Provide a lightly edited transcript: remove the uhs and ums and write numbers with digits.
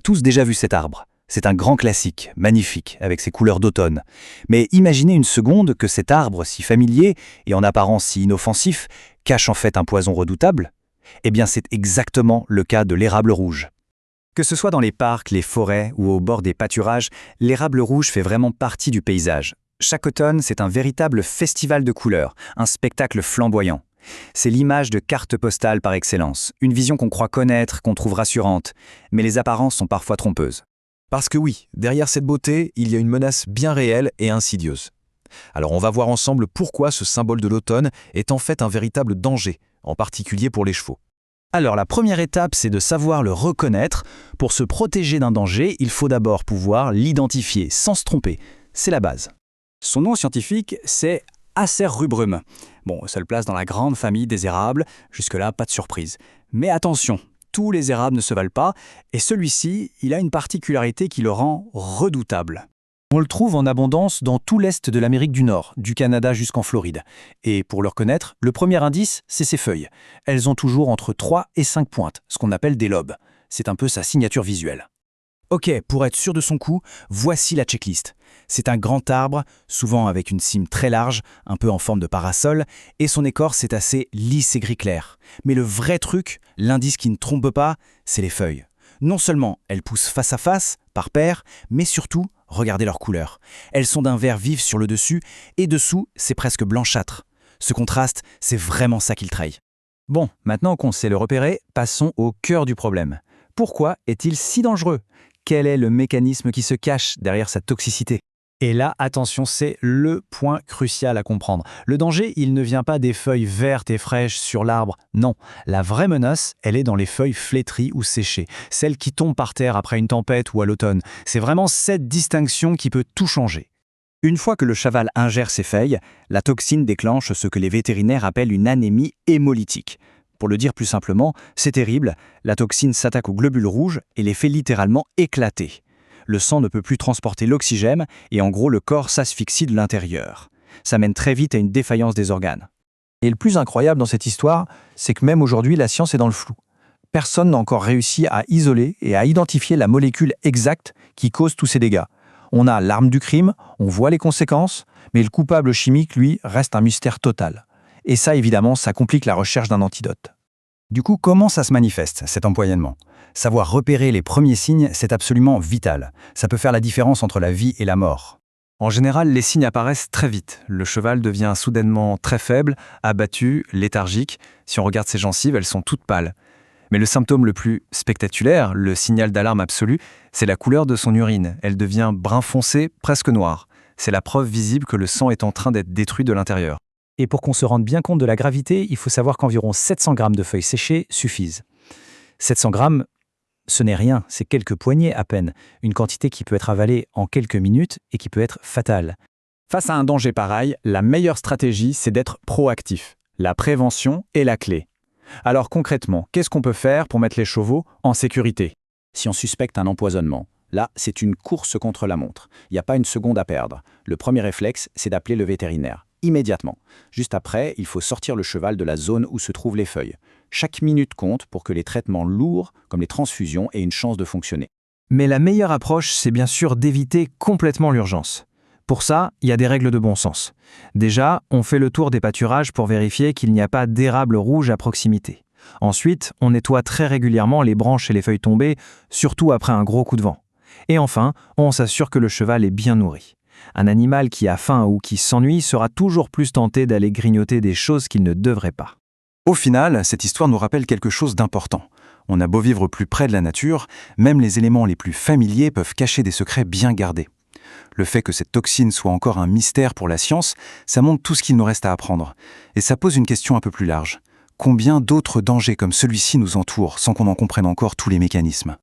tous déjà vu cet arbre. C'est un grand classique, magnifique, avec ses couleurs d'automne. Mais imaginez une seconde que cet arbre si familier et en apparence si inoffensif cache en fait un poison redoutable. Eh bien c'est exactement le cas de l'érable rouge. Que ce soit dans les parcs, les forêts ou au bord des pâturages, l'érable rouge fait vraiment partie du paysage. Chaque automne, c'est un véritable festival de couleurs, un spectacle flamboyant. C'est l'image de carte postale par excellence, une vision qu'on croit connaître, qu'on trouve rassurante, mais les apparences sont parfois trompeuses. Parce que oui, derrière cette beauté, il y a une menace bien réelle et insidieuse. Alors on va voir ensemble pourquoi ce symbole de l'automne est en fait un véritable danger, en particulier pour les chevaux. Alors la première étape, c'est de savoir le reconnaître. Pour se protéger d'un danger, il faut d'abord pouvoir l'identifier sans se tromper. C'est la base. Son nom scientifique, c'est Acer rubrum. Bon, seule place dans la grande famille des érables, jusque-là pas de surprise. Mais attention, tous les érables ne se valent pas, et celui-ci, il a une particularité qui le rend redoutable. On le trouve en abondance dans tout l'est de l'Amérique du Nord, du Canada jusqu'en Floride. Et pour le reconnaître, le premier indice, c'est ses feuilles. Elles ont toujours entre 3 et 5 pointes, ce qu'on appelle des lobes. C'est un peu sa signature visuelle. Ok, pour être sûr de son coup, voici la checklist. C'est un grand arbre, souvent avec une cime très large, un peu en forme de parasol, et son écorce est assez lisse et gris clair. Mais le vrai truc, l'indice qui ne trompe pas, c'est les feuilles. Non seulement elles poussent face à face, par paires, mais surtout, regardez leur couleur. Elles sont d'un vert vif sur le dessus, et dessous, c'est presque blanchâtre. Ce contraste, c'est vraiment ça qui le trahit. Bon, maintenant qu'on sait le repérer, passons au cœur du problème. Pourquoi est-il si dangereux ? Quel est le mécanisme qui se cache derrière sa toxicité ? Et là, attention, c'est le point crucial à comprendre. Le danger, il ne vient pas des feuilles vertes et fraîches sur l'arbre. Non, la vraie menace, elle est dans les feuilles flétries ou séchées, celles qui tombent par terre après une tempête ou à l'automne. C'est vraiment cette distinction qui peut tout changer. Une fois que le chaval ingère ces feuilles, la toxine déclenche ce que les vétérinaires appellent une anémie hémolytique. Pour le dire plus simplement, c'est terrible, la toxine s'attaque aux globules rouges et les fait littéralement éclater. Le sang ne peut plus transporter l'oxygène et en gros le corps s'asphyxie de l'intérieur. Ça mène très vite à une défaillance des organes. Et le plus incroyable dans cette histoire, c'est que même aujourd'hui la science est dans le flou. Personne n'a encore réussi à isoler et à identifier la molécule exacte qui cause tous ces dégâts. On a l'arme du crime, on voit les conséquences, mais le coupable chimique, lui, reste un mystère total. Et ça, évidemment, ça complique la recherche d'un antidote. Du coup, comment ça se manifeste, cet empoisonnement ? Savoir repérer les premiers signes, c'est absolument vital. Ça peut faire la différence entre la vie et la mort. En général, les signes apparaissent très vite. Le cheval devient soudainement très faible, abattu, léthargique. Si on regarde ses gencives, elles sont toutes pâles. Mais le symptôme le plus spectaculaire, le signal d'alarme absolu, c'est la couleur de son urine. Elle devient brun foncé, presque noire. C'est la preuve visible que le sang est en train d'être détruit de l'intérieur. Et pour qu'on se rende bien compte de la gravité, il faut savoir qu'environ 700 grammes de feuilles séchées suffisent. 700 grammes, ce n'est rien, c'est quelques poignées à peine, une quantité qui peut être avalée en quelques minutes et qui peut être fatale. Face à un danger pareil, la meilleure stratégie, c'est d'être proactif. La prévention est la clé. Alors concrètement, qu'est-ce qu'on peut faire pour mettre les chevaux en sécurité ? Si on suspecte un empoisonnement, là, c'est une course contre la montre. Il n'y a pas une seconde à perdre. Le premier réflexe, c'est d'appeler le vétérinaire. Immédiatement. Juste après, il faut sortir le cheval de la zone où se trouvent les feuilles. Chaque minute compte pour que les traitements lourds, comme les transfusions, aient une chance de fonctionner. Mais la meilleure approche, c'est bien sûr d'éviter complètement l'urgence. Pour ça, il y a des règles de bon sens. Déjà, on fait le tour des pâturages pour vérifier qu'il n'y a pas d'érable rouge à proximité. Ensuite, on nettoie très régulièrement les branches et les feuilles tombées, surtout après un gros coup de vent. Et enfin, on s'assure que le cheval est bien nourri. Un animal qui a faim ou qui s'ennuie sera toujours plus tenté d'aller grignoter des choses qu'il ne devrait pas. Au final, cette histoire nous rappelle quelque chose d'important. On a beau vivre plus près de la nature, même les éléments les plus familiers peuvent cacher des secrets bien gardés. Le fait que cette toxine soit encore un mystère pour la science, ça montre tout ce qu'il nous reste à apprendre. Et ça pose une question un peu plus large. Combien d'autres dangers comme celui-ci nous entourent sans qu'on en comprenne encore tous les mécanismes ?